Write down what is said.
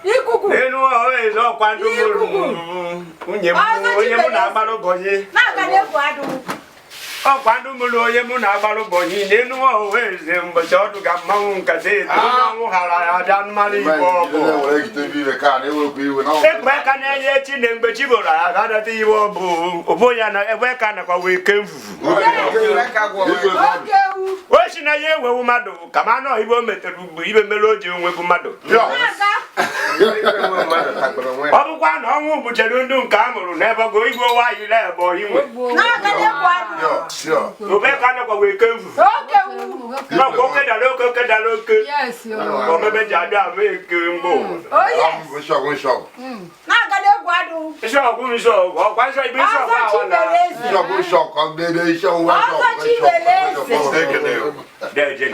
Ikuku. n'elu ọhụrụ ọkwa ndụ nwunye m onye mụ na-agbara ụbọchị ọkwa ndụ mụrụ onye mụ na-agbara ụbọchị n'elu ọhụrụ eze mgbochi ọdụ ga mmanwụ nkata eto ọnwụ hara ya bịa mmanụ igbo ọbụ ekpe ka na-enye echi na mgbe chi bụrụ ya gadata iwe ọbụ obo ya na ebe ka nakwa wee ke mfufu o si na ya enwewu mmadụ ka ma anọ ibe o metere ugbo ibe mere o ji onwegwu mmadụ ọ bụkwa na ọnwụ bụchere ndụ nke a mụrụ n'ebe go igwe nwaanyị na-ebe inwe obe ka nakwa wee ke mfufu n'ọkwa oke dara oke oke dara oke omebe ji adị ahụ eke mgbe Ìṣọ̀gùn ọ̀pá iṣẹ́ ibi iṣẹ́ ọ̀pá àwọn náà. Ìṣọ̀gùn ọ̀gbẹ̀dẹ̀ iṣẹ́ òun wá sọ̀rọ̀. Dẹ́ẹ̀jẹ̀.